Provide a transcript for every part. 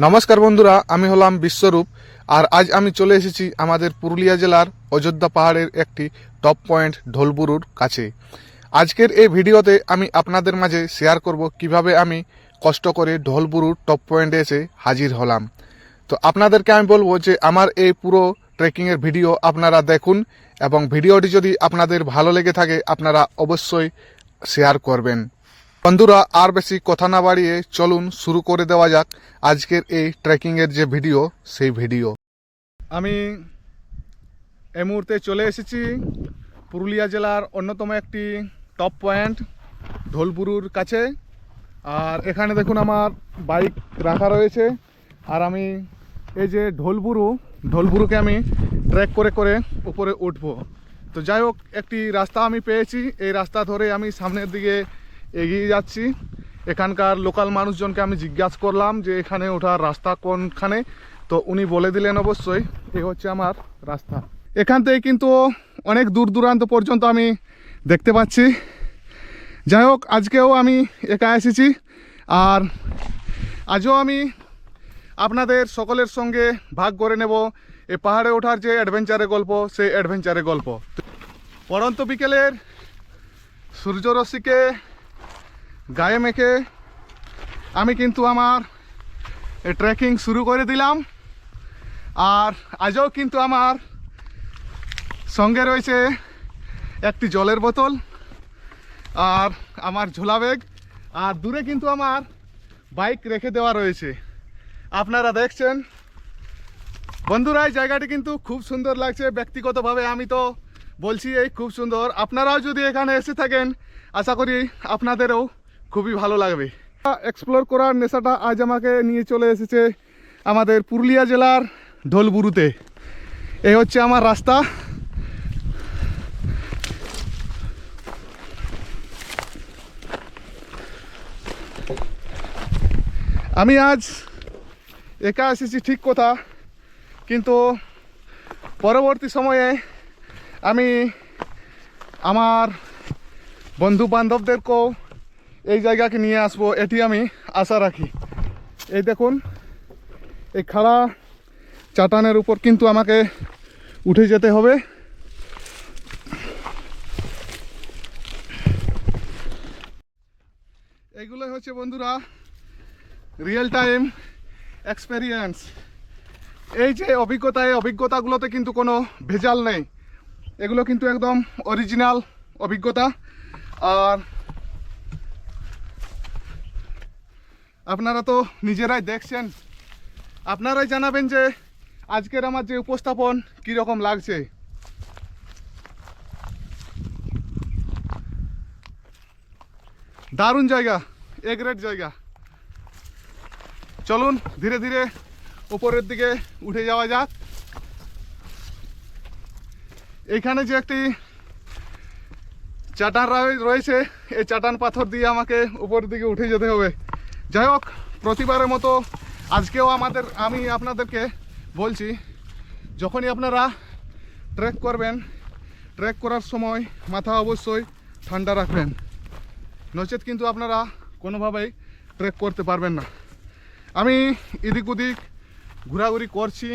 নমস্কার বন্ধুরা, আমি হলাম বিশ্বরূপ। আর আজ আমি চলে এসেছি আমাদের পুরুলিয়া জেলার অযোধ্যা পাহাড়ের একটি টপ পয়েন্ট ঢোলবুরুর কাছে। আজকের এই ভিডিওতে আমি আপনাদের মাঝে শেয়ার করব কিভাবে আমি কষ্ট করে ঢোলবুরুর টপ পয়েন্টে এসে হাজির হলাম। তো আপনাদেরকে আমি বলবো যে আমার এই পুরো ট্রেকিংয়ের ভিডিও আপনারা দেখুন, এবং ভিডিওটি যদি আপনাদের ভালো লেগে থাকে আপনারা অবশ্যই শেয়ার করবেন। বন্ধুরা, আর বেশি কথা না বাড়িয়ে চলুন শুরু করে দেওয়া যাক আজকের এই ট্রেকিংয়ের যে ভিডিও, সেই ভিডিও। আমি এই মুহূর্তে চলে এসেছি পুরুলিয়া জেলার অন্যতম একটি টপ পয়েন্ট ঢোলবুরুর কাছে। আর এখানে দেখুন আমার বাইক রাখা রয়েছে, আর আমি এই যে ঢোলবুরুকে আমি ট্রেক করে করে উপরে উঠবো। তো যাই হোক, একটি রাস্তা আমি পেয়েছি, এই রাস্তা ধরে আমি সামনের দিকে এগিয়ে যাচ্ছি। এখানকার লোকাল মানুষজনকে আমি জিজ্ঞাসা করলাম যে এখানে ওঠার রাস্তা কোনখানে, তো উনি বলে দিলেন অবশ্যই এই হচ্ছে আমার রাস্তা। এখান থেকে কিন্তু অনেক দূর দূরান্ত পর্যন্ত আমি দেখতে পাচ্ছি। যাই হোক, আজকেও আমি একা এসেছি, আর আজও আমি আপনাদের সকলের সঙ্গে ভাগ করে নেব এই পাহাড়ে ওঠার যে অ্যাডভেঞ্চারের গল্প, সেই অ্যাডভেঞ্চারের গল্প। পড়ন্ত বিকেলের সূর্যরশ্মিকে গায়ে মেখে আমি কিন্তু আমার ট্রেকিং শুরু করে দিলাম। আর আজও কিন্তু আমার সঙ্গে রয়েছে একটি জলের বোতল আর আমার ঝোলা ব্যাগ, আর দূরে কিন্তু আমার বাইক রেখে দেওয়া রয়েছে। আপনারা দেখছেন বন্ধুরা, এই জায়গাটি কিন্তু খুব সুন্দর লাগছে। ব্যক্তিগতভাবে আমি তো বলছি এই খুব সুন্দর। আপনারাও যদি এখানে এসে থাকেন আশা করি আপনাদেরও খুবই ভালো লাগবে। এক্সপ্লোর করার নেশাটা আজ আমাকে নিয়ে চলে এসেছে আমাদের পুরুলিয়া জেলার ঢোলবুরুতে। এই হচ্ছে আমার রাস্তা। আমি আজ একা এসেছি ঠিক কথা, কিন্তু পরবর্তী সময়ে আমি আমার বন্ধু বান্ধবদেরকেও এই জায়গাকে নিয়ে আসবো, এটি আমি আশা রাখি। এই দেখুন, এই খাড়া চাটানের উপর কিন্তু আমাকে উঠে যেতে হবে। এইগুলো হচ্ছে বন্ধুরা রিয়েল টাইম এক্সপেরিয়েন্স। এই যে অভিজ্ঞতা, এই অভিজ্ঞতাগুলোতে কিন্তু কোনো ভেজাল নেই, এগুলো কিন্তু একদম অরিজিনাল অভিজ্ঞতা। আর আপনারা তো নিজেরাই দেখছেন, আপনারাই জানাবেন যে আজকের আমার যে উপস্থাপন কীরকম লাগছে। দারুণ জায়গা, এ গ্রেড জায়গা। চলুন ধীরে ধীরে উপরের দিকে উঠে যাওয়া যাক। এইখানে যে একটি চাটান রয়েছে, এই চাটান পাথর দিয়ে আমাকে উপরের দিকে উঠে যেতে হবে। যাই হোক, প্রতিবারের মতো আজকেও আমি আপনাদেরকে বলছি, যখনই আপনারা ট্রেক করবেন, ট্রেক করার সময় মাথা অবশ্যই ঠান্ডা রাখবেন, নচেত কিন্তু আপনারা কোনোভাবেই ট্রেক করতে পারবেন না। আমি এদিক ওদিক ঘোরাঘুরি করছি,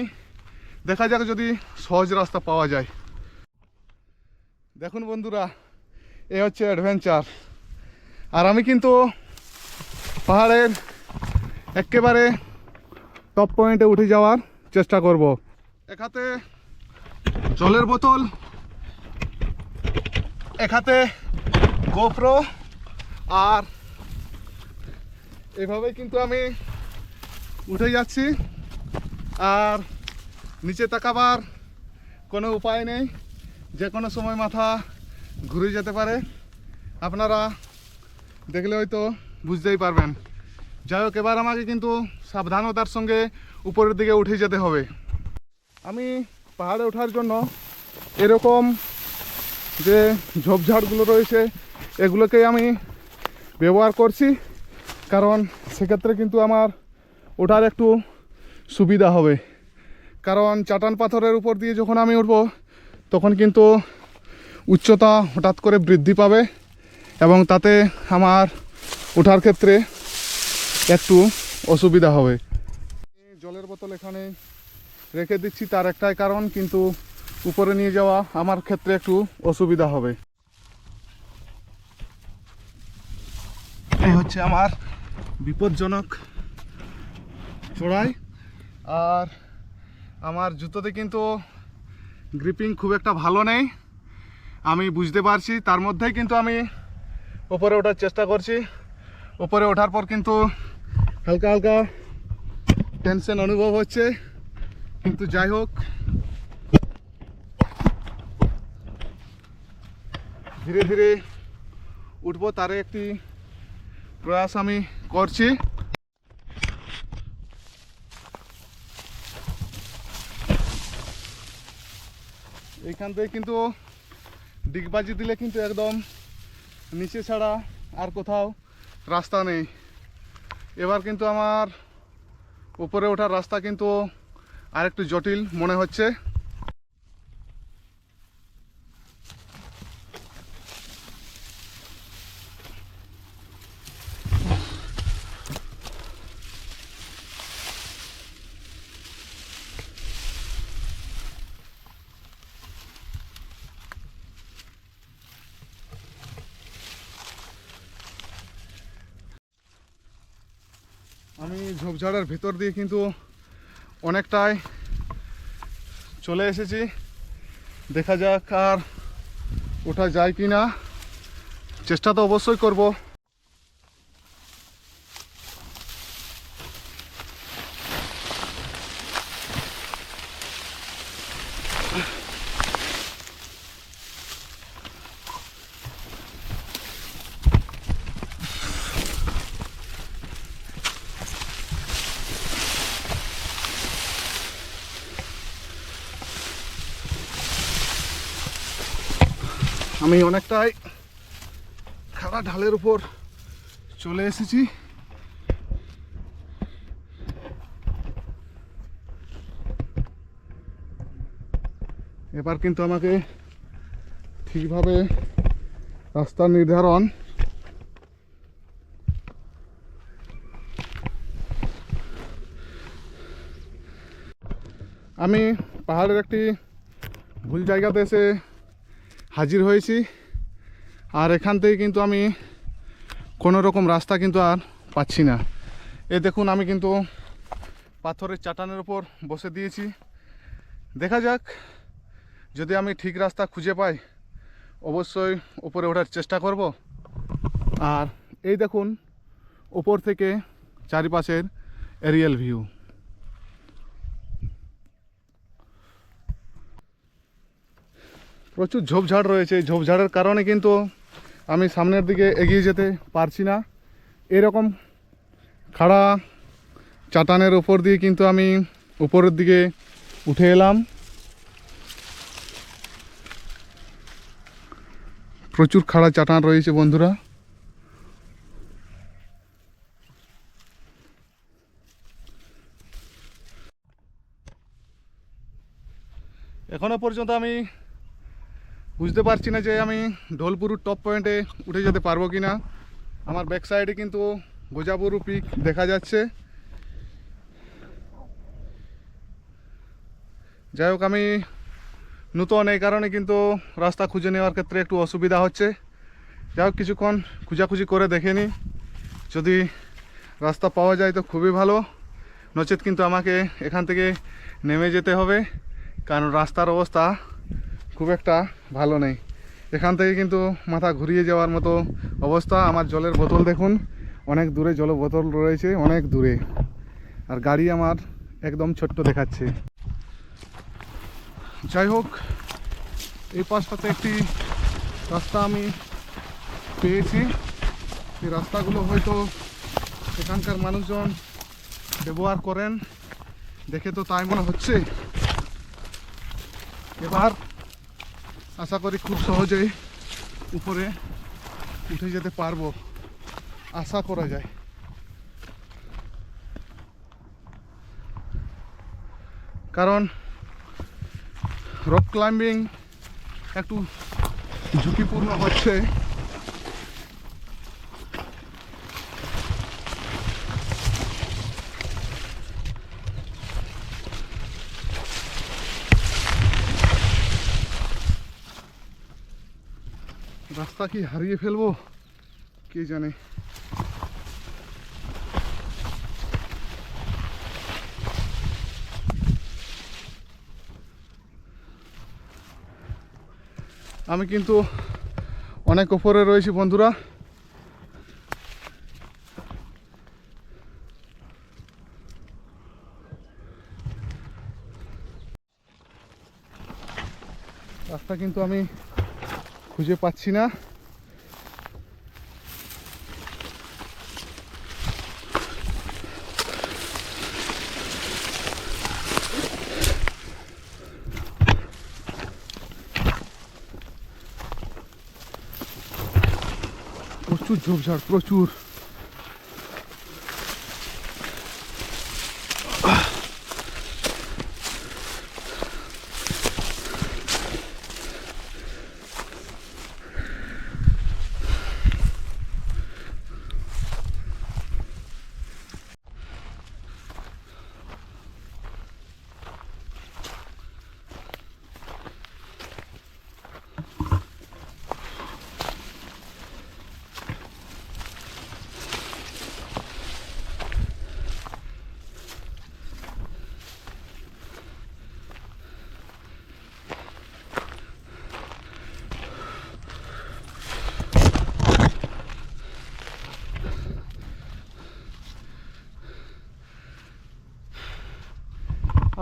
দেখা যাক যদি সহজ রাস্তা পাওয়া যায়। দেখুন বন্ধুরা, এ হচ্ছে অ্যাডভেঞ্চার। আর আমি কিন্তু পাহাড়ের একেবারে টপ পয়েন্টে উঠে যাওয়ার চেষ্টা করব। এক হাতে জলের বোতল, এক হাতে গোপ্রো, আর এভাবেই কিন্তু আমি উঠে যাচ্ছি। আর নিচে তাকাবার কোনো উপায় নেই, যে কোনো সময় মাথা ঘুরে যেতে পারে। আপনারা দেখলে হয়তো বুঝতেই পারবেন। যাই হোক, এবার আমাকে কিন্তু সাবধানতার সঙ্গে উপরের দিকে উঠে যেতে হবে। আমি পাহাড়ে ওঠার জন্য এরকম যে ঝোপঝাড়গুলো রয়েছে এগুলোকেই আমি ব্যবহার করছি, কারণ সেক্ষেত্রে কিন্তু আমার ওঠার একটু সুবিধা হবে। কারণ চাটান পাথরের উপর দিয়ে যখন আমি উঠবো তখন কিন্তু উচ্চতা হঠাৎ করে বৃদ্ধি পাবে, এবং তাতে আমার ওঠার ক্ষেত্রে একটু অসুবিধা হবে। জলের বোতল এখানে রেখে দিচ্ছি, তার একটাই কারণ, কিন্তু উপরে নিয়ে যাওয়া আমার ক্ষেত্রে একটু অসুবিধা হবে। এই হচ্ছে আমার বিপজ্জনক চড়াই। আর আমার জুতোতে কিন্তু গ্রিপিং খুব একটা ভালো নেই, আমি বুঝতে পারছি। তার মধ্যেই কিন্তু আমি ওপরে ওঠার চেষ্টা করছি। ওপরে ওঠার পর কিন্তু হালকা হালকা টেনশন অনুভব হচ্ছে, কিন্তু যাই হোক, ধীরে ধীরে উঠবো, তার একটি প্রয়াস আমি করছি। এইখান থেকে কিন্তু ডিগবাজি দিলে কিন্তু একদম নিচে ছাড়া আর কোথাও রাস্তা নেই। এবার কিন্তু আমার উপরে ওঠার রাস্তা কিন্তু আর একটু জটিল মনে হচ্ছে। আমি ঝোপঝাড়ের ভিতর দিয়ে কিন্তু অনেকটাই চলে এসেছি, দেখা যাক আর ওঠা যায় কি না। চেষ্টা তো অবশ্যই করব। আমি অনেকটাই খাড়া ঢালের উপর চলে এসেছি। এবার কিন্তু আমাকে ঠিকভাবে রাস্তা নির্ধারণ আমি পাহাড়ের একটি ভুল জায়গাতে এসে হাজির হয়েছি। আর এখান থেকে কিন্তু আমি কোনো রকম রাস্তা কিন্তু আর পাচ্ছি না। এ দেখুন, আমি কিন্তু পাথরের চাটানের ওপর বসে দিয়েছি। দেখা যাক, যদি আমি ঠিক রাস্তা খুঁজে পাই অবশ্যই উপরে ওঠার চেষ্টা করব। আর এই দেখুন, উপর থেকে চারিপাশের এরিয়াল ভিউ। প্রচুর ঝোপঝাড় রয়েছে, এই ঝোপঝাড়ের কারণে কিন্তু আমি সামনের দিকে এগিয়ে যেতে পারছি না। এরকম খাড়া চাটানের উপর দিয়ে কিন্তু আমি উপরের দিকে উঠে এলাম। প্রচুর খাড়া চাটান রয়েছে বন্ধুরা। এখনো পর্যন্ত আমি বুঝতে পারছি না যে আমি ঢোলপুরুর টপ পয়েন্টে উঠে যেতে পারবো কি না। আমার ব্যাক সাইডে কিন্তু গোজাবুরু পিক দেখা যাচ্ছে। যাই হোক, আমি নতুন, এই কারণে কিন্তু রাস্তা খুঁজে নেওয়ার ক্ষেত্রে একটু অসুবিধা হচ্ছে। যাই হোক, কিছুক্ষণ খুঁজাখুঁজি করে দেখে নিই, যদি রাস্তা পাওয়া যায় তো খুবই ভালো, নচেত কিন্তু আমাকে এখান থেকে নেমে যেতে হবে, কারণ রাস্তার অবস্থা খুব একটা ভালো নেই। এখান থেকে কিন্তু মাথা ঘুরিয়ে যাওয়ার মতো অবস্থা। আমার জলের বোতল দেখুন, অনেক দূরে জলের বোতল রয়েছে, অনেক দূরে, আর গাড়ি আমার একদম ছোট্ট দেখাচ্ছে। যাই হোক, এই পাশটাতে একটি রাস্তা আমি পেয়েছি। এই রাস্তাগুলো হয়তো এখানকার মানুষজন ব্যবহার করেন, দেখে তো তাই মনে হচ্ছে। এবার আশা করি খুব সহজেই উপরে উঠে যেতে পারবো, আশা করা যায়। কারণ রক ক্লাইম্বিং একটু ঝুঁকিপূর্ণ হচ্ছে। রাস্তা কি হারিয়ে ফেলবো কে জানে। আমি কিন্তু অনেক উপরে রয়েছি বন্ধুরা। রাস্তা কিন্তু আমি খুঁজে পাচ্ছি না। প্রচুর ঝোপঝাড়, প্রচুর।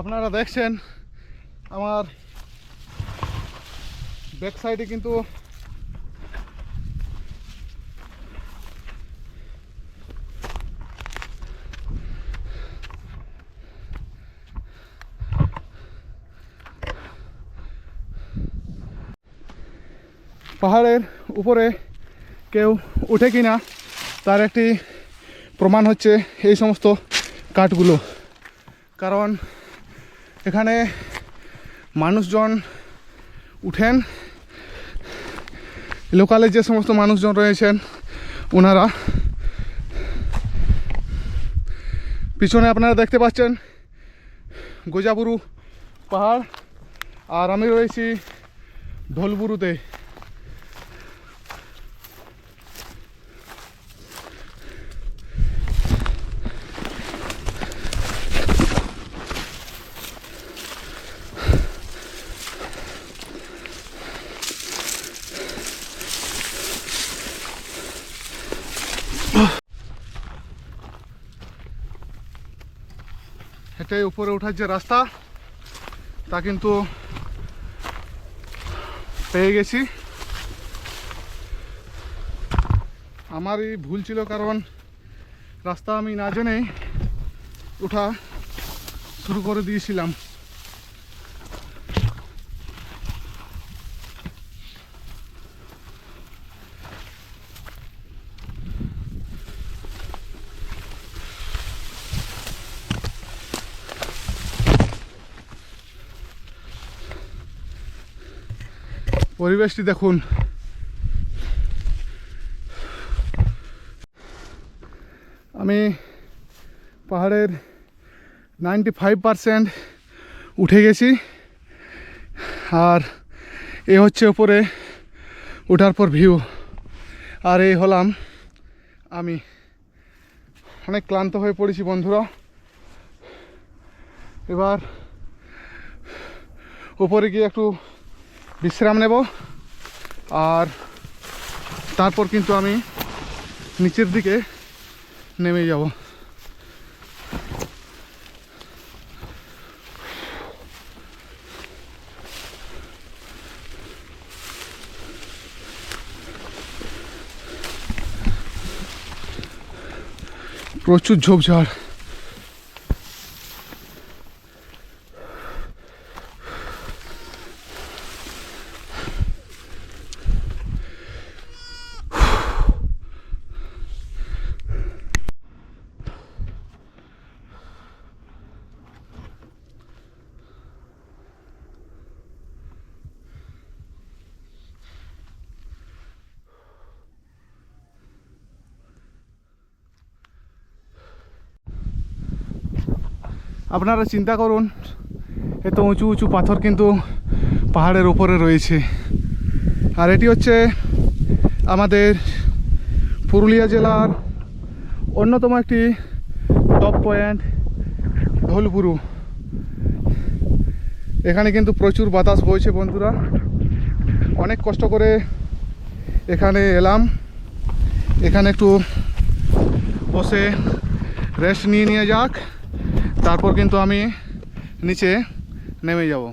আপনারা দেখছেন আমার ব্যাক সাইডে কিন্তু পাহাড়ের উপরে কেউ ওঠে কিনা তার একটি প্রমাণ হচ্ছে এই সমস্ত কাঠগুলো। কারণ এখানে মানুষজন উঠেন, লোকালে যে সমস্ত মানুষজন রয়েছেন ওনারা। পিছনে আপনারা দেখতে পাচ্ছেন গোজাবুরু পাহাড়, আর আমি রয়েছি ঢোলবুরুতে। হেঁটে উপরে ওঠার যে রাস্তা তা কিন্তু পেয়ে গেছি। আমারই ভুল ছিল, কারণ রাস্তা আমি না জেনেই ওঠা শুরু করে দিয়েছিলাম। পরিবেশটি দেখুন। আমি পাহাড়ের 95% উঠে গেছি, আর এ হচ্ছে উপরে ওঠার পর ভিউ। আর এই হলাম আমি। অনেক ক্লান্ত হয়ে পড়েছি বন্ধুরা। এবার উপরে গিয়ে একটু বিশ্রাম নেব, আর তারপর কিন্তু আমি নিচের দিকে নেমে যাব। প্রচুর ঝোপঝাড়। আপনারা চিন্তা করুন, এত উঁচু উঁচু পাথর কিন্তু পাহাড়ের উপরে রয়েছে। আর এটি হচ্ছে আমাদের পুরুলিয়া জেলার অন্যতম একটি টপ পয়েন্ট ঢোলপুরু। এখানে কিন্তু প্রচুর বাতাস বইছে বন্ধুরা। অনেক কষ্ট করে এখানে এলাম, এখানে একটু বসে রেস্ট নিয়ে যাক, তারপর কিন্তু আমি নিচে নেমে যাব।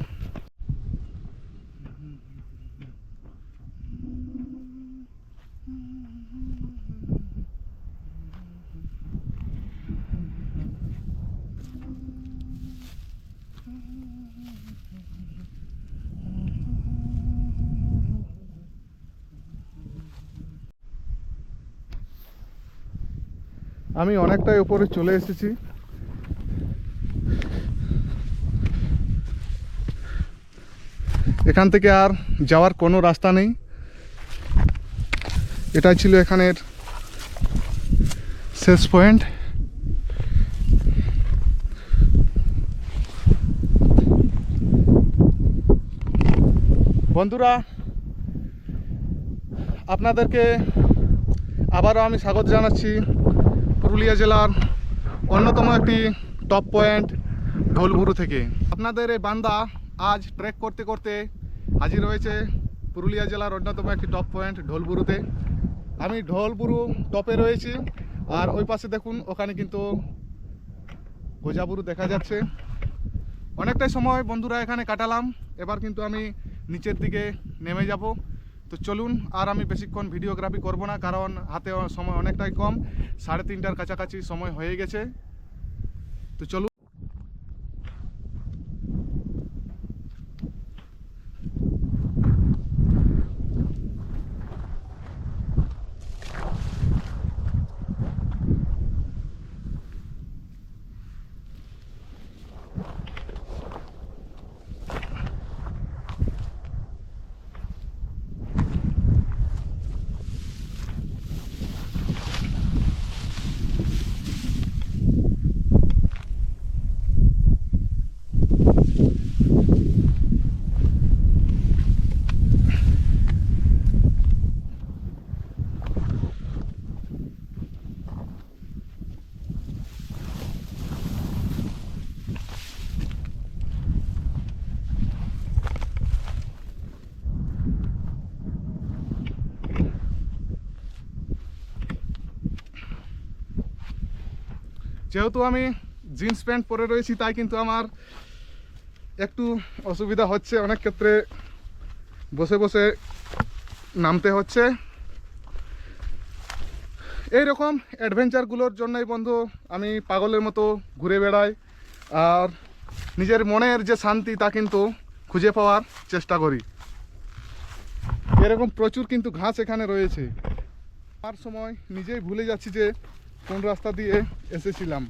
আমি অনেকটাই উপরে চলে এসেছি। এখান থেকে আর যাওয়ার কোনো রাস্তা নেই। এটাই ছিল এখানের শেষ পয়েন্ট। বন্ধুরা, আপনাদেরকে আবারও আমি স্বাগত জানাচ্ছি পুরুলিয়া জেলার অন্যতম একটি টপ পয়েন্ট ঢোলপুরু থেকে। আপনাদের এই বান্দা আজ ট্রেক করতে করতে হাজির হয়েছে পুরুলিয়া জেলার অন্যতম একটি টপ পয়েন্ট ঢোলপুরুতে। আমি ঢোলপুরু টপে রয়েছি, আর ওই পাশে দেখুন, ওখানে কিন্তু গোজাবুরু দেখা যাচ্ছে। অনেকটাই সময় বন্ধুরা এখানে কাটালাম, এবার কিন্তু আমি নিচের দিকে নেমে যাব। তো চলুন, আর আমি বেশিক্ষণ ভিডিওগ্রাফি করব না, কারণ হাতে সময় অনেকটাই কম, 3:30টার কাছাকাছি সময় হয়ে গেছে। তো চলুন। যেহেতু আমি জিন্স প্যান্ট পরে রয়েছি, তাই কিন্তু আমার একটু অসুবিধা হচ্ছে, অনেক ক্ষেত্রে বসে বসে নামতে হচ্ছে। এই রকম অ্যাডভেঞ্চারগুলোর জন্যই বন্ধু আমি পাগলের মতো ঘুরে বেড়াই, আর নিজের মনের যে শান্তি তা কিন্তু খুঁজে পাওয়ার চেষ্টা করি। এরকম প্রচুর কিন্তু ঘাস এখানে রয়েছে। আর সময় নিজেই ভুলে যাচ্ছি যে কোন রাস্তা দিয়ে এসেছিলাম।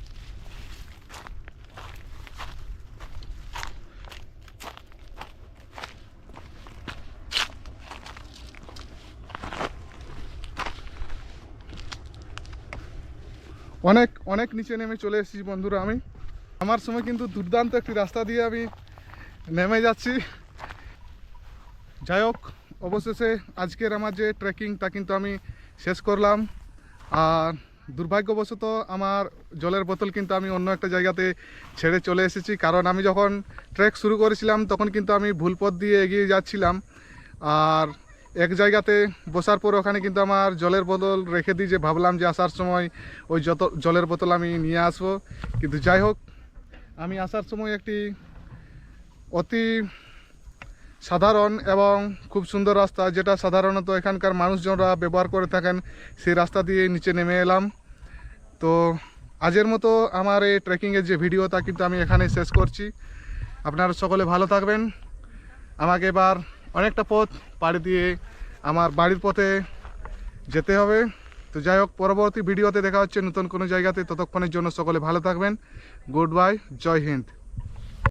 অনেক অনেক নিচে নেমে চলে এসেছি বন্ধুরা। আমি আমার সময় কিন্তু দুর্দান্ত একটি রাস্তা দিয়ে আমি নেমে যাচ্ছি। যাই হোক, অবশেষে আজকের আমার যে ট্রেকিং তা কিন্তু আমি শেষ করলাম। আর দুর্ভাগ্যবশত আমার জলের বোতল কিন্তু আমি অন্য একটা জায়গাতে ছেড়ে চলে এসেছি, কারণ আমি যখন ট্রেক শুরু করেছিলাম তখন কিন্তু আমি ভুল পথ দিয়ে এগিয়ে যাচ্ছিলাম, আর এক জায়গাতে বসার পর ওখানে কিন্তু আমার জলের বোতল রেখে দিয়ে যে ভাবলাম যে আসার সময় ওই জলের বোতল আমি নিয়ে আসবো। কিন্তু যাই হোক, আমি আসার সময় একটি অতি সাধারণ এবং খুব সুন্দর রাস্তা, যেটা সাধারণত এখানকার মানুষজনরা ব্যবহার করে থাকেন, সেই রাস্তা দিয়ে নিচে নেমে এলাম। তো আজের মতো আমার এই ট্রেকিংয়ের যে ভিডিও তা কিন্তু আমি এখানে শেষ করছি। আপনারা সকলে ভালো থাকবেন। আমাকে এবার অনেকটা পথ পাড়ি দিয়ে আমার বাড়ির পথে যেতে হবে। তো যাই হোক, পরবর্তী ভিডিওতে দেখা হচ্ছে নতুন কোনো জায়গাতে। ততক্ষণের জন্য সকলে ভালো থাকবেন। গুড বাই, জয় হিন্দ।